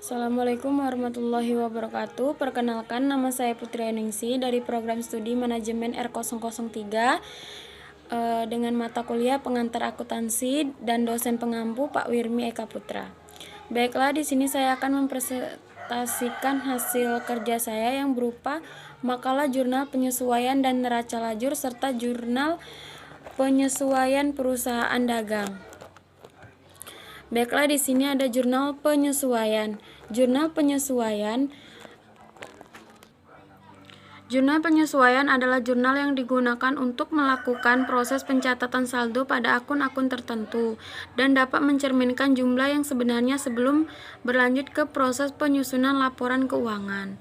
Assalamualaikum warahmatullahi wabarakatuh. Perkenalkan, nama saya Putri Aningsi dari program studi manajemen R003 dengan mata kuliah pengantar akuntansi dan dosen pengampu Pak Wirmi Eka Putra. Baiklah, di sini saya akan mempresentasikan hasil kerja saya yang berupa makalah jurnal penyesuaian dan neraca lajur serta jurnal penyesuaian perusahaan dagang. Baiklah, di sini ada jurnal penyesuaian. Jurnal penyesuaian adalah jurnal yang digunakan untuk melakukan proses pencatatan saldo pada akun-akun tertentu dan dapat mencerminkan jumlah yang sebenarnya sebelum berlanjut ke proses penyusunan laporan keuangan.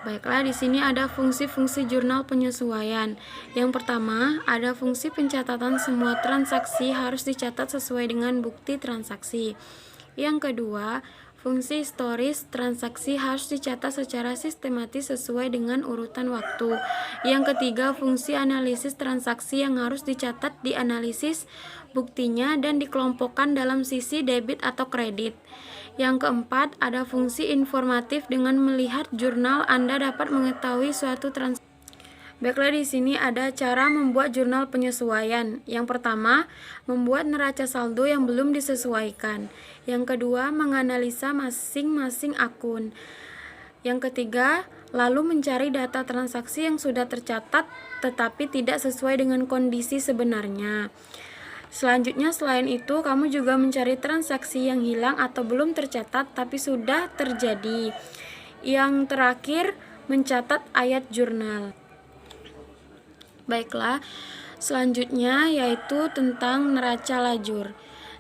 Baiklah, di sini ada fungsi-fungsi jurnal penyesuaian. Yang pertama, ada fungsi pencatatan semua transaksi harus dicatat sesuai dengan bukti transaksi. Yang kedua, fungsi historis transaksi harus dicatat secara sistematis sesuai dengan urutan waktu. Yang ketiga, fungsi analisis transaksi yang harus dicatat, dianalisis buktinya dan dikelompokkan dalam sisi debit atau kredit. Yang keempat, ada fungsi informatif. Dengan melihat jurnal, Anda dapat mengetahui suatu transaksi. Baiklah, di sini ada cara membuat jurnal penyesuaian. Yang pertama, membuat neraca saldo yang belum disesuaikan. Yang kedua, menganalisa masing-masing akun. Yang ketiga, lalu mencari data transaksi yang sudah tercatat tetapi tidak sesuai dengan kondisi sebenarnya. Selanjutnya, selain itu, kamu juga mencari transaksi yang hilang atau belum tercatat tapi sudah terjadi. Yang terakhir, mencatat ayat jurnal. Baiklah, selanjutnya yaitu tentang neraca lajur.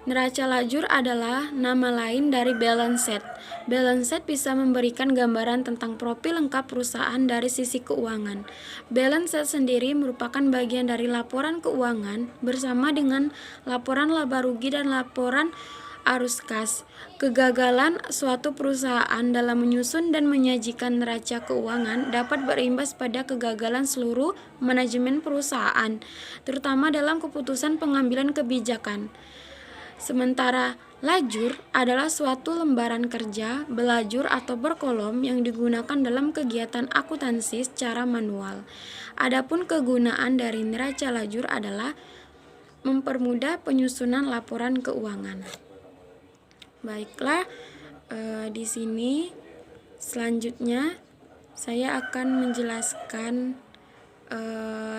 Neraca lajur adalah nama lain dari balance sheet. Balance sheet bisa memberikan gambaran tentang profil lengkap perusahaan dari sisi keuangan. Balance sheet sendiri merupakan bagian dari laporan keuangan bersama dengan laporan laba rugi dan laporan arus kas. Kegagalan suatu perusahaan dalam menyusun dan menyajikan neraca keuangan dapat berimbas pada kegagalan seluruh manajemen perusahaan, terutama dalam keputusan pengambilan kebijakan. Sementara lajur adalah suatu lembaran kerja, belajur atau berkolom yang digunakan dalam kegiatan akuntansi secara manual. Adapun kegunaan dari neraca lajur adalah mempermudah penyusunan laporan keuangan. Baiklah, di sini selanjutnya saya akan menjelaskan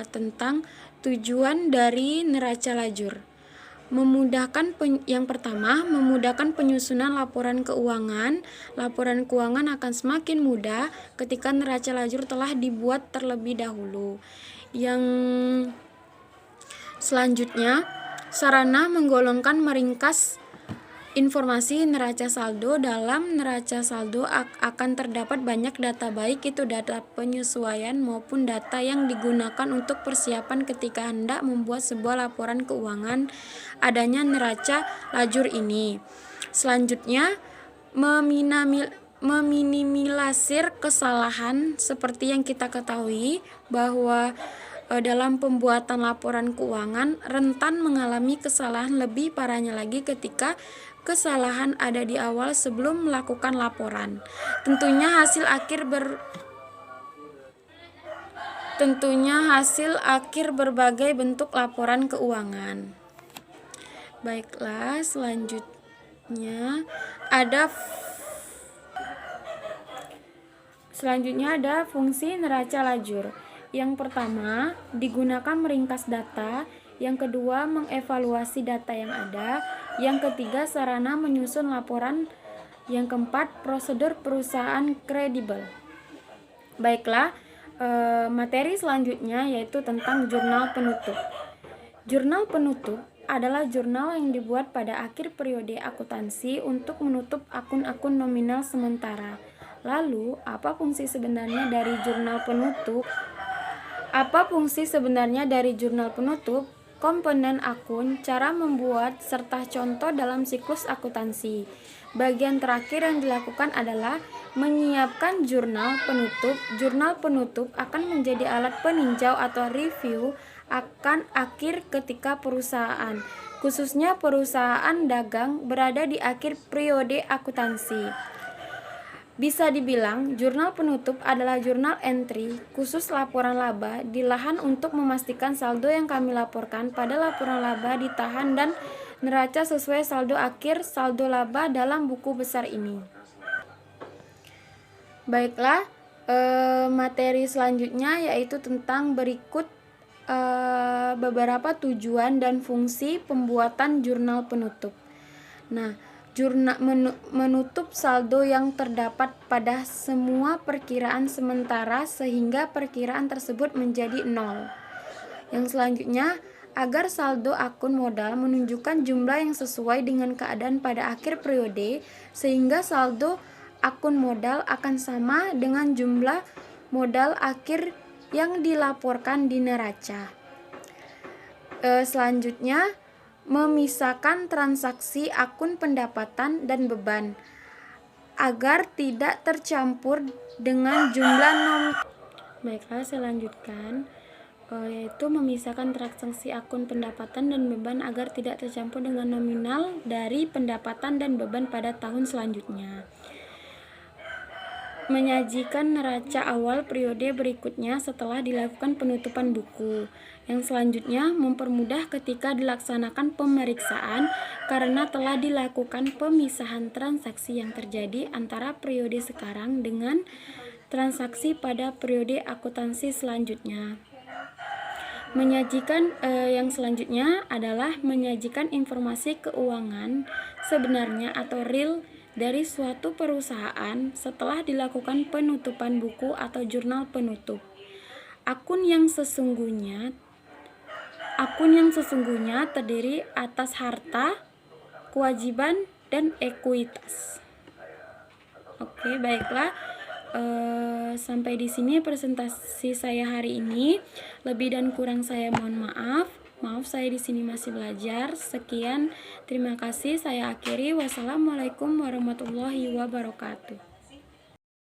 tentang tujuan dari neraca lajur. Yang pertama, memudahkan penyusunan laporan keuangan. Laporan keuangan akan semakin mudah ketika neraca lajur telah dibuat terlebih dahulu. Yang selanjutnya, sarana menggolongkan meringkas informasi neraca saldo. Dalam neraca saldo akan terdapat banyak data, baik itu data penyesuaian maupun data yang digunakan untuk persiapan ketika hendak membuat sebuah laporan keuangan. Adanya neraca lajur ini. Selanjutnya, meminimalisir kesalahan. Seperti yang kita ketahui bahwa dalam pembuatan laporan keuangan rentan mengalami kesalahan. Lebih parahnya lagi ketika kesalahan ada di awal sebelum melakukan laporan. Tentunya hasil akhir berbagai bentuk laporan keuangan. Baiklah, selanjutnya ada fungsi neraca lajur. Yang pertama, digunakan meringkas data. Yang kedua, mengevaluasi data yang ada. Yang ketiga, sarana menyusun laporan. Yang keempat, prosedur perusahaan kredibel. Baiklah, materi selanjutnya yaitu tentang jurnal penutup. Jurnal penutup adalah jurnal yang dibuat pada akhir periode akuntansi untuk menutup akun-akun nominal sementara. Lalu, apa fungsi sebenarnya dari jurnal penutup? Komponen akun, cara membuat, serta contoh dalam siklus akuntansi. Bagian terakhir yang dilakukan adalah menyiapkan jurnal penutup. Jurnal penutup akan menjadi alat peninjau atau review akan akhir ketika perusahaan, khususnya perusahaan dagang, berada di akhir periode akuntansi. Bisa dibilang, jurnal penutup adalah jurnal entry khusus laporan laba di lahan untuk memastikan saldo yang kami laporkan pada laporan laba ditahan dan neraca sesuai saldo akhir saldo laba dalam buku besar ini. Baiklah, materi selanjutnya yaitu tentang berikut beberapa tujuan dan fungsi pembuatan jurnal penutup. Nah, jurnal menutup saldo yang terdapat pada semua perkiraan sementara sehingga perkiraan tersebut menjadi nol. Yang selanjutnya, agar saldo akun modal menunjukkan jumlah yang sesuai dengan keadaan pada akhir periode sehingga saldo akun modal akan sama dengan jumlah modal akhir yang dilaporkan di neraca. Selanjutnya, memisahkan transaksi akun pendapatan dan beban agar tidak tercampur dengan jumlah Baiklah, saya lanjutkan, yaitu memisahkan transaksi akun pendapatan dan beban agar tidak tercampur dengan nominal dari pendapatan dan beban pada tahun selanjutnya. Menyajikan neraca awal periode berikutnya setelah dilakukan penutupan buku. Yang selanjutnya mempermudah ketika dilaksanakan pemeriksaan karena telah dilakukan pemisahan transaksi yang terjadi antara periode sekarang dengan transaksi pada periode akuntansi selanjutnya. Menyajikan yang selanjutnya adalah menyajikan informasi keuangan sebenarnya atau real dari suatu perusahaan setelah dilakukan penutupan buku atau jurnal penutup. Akun yang sesungguhnya terdiri atas harta, kewajiban, dan ekuitas. Oke, baiklah. Sampai di sini presentasi saya hari ini. Lebih dan kurang saya mohon maaf. Maaf, saya di sini masih belajar. Sekian, terima kasih. Saya akhiri. Wassalamualaikum warahmatullahi wabarakatuh.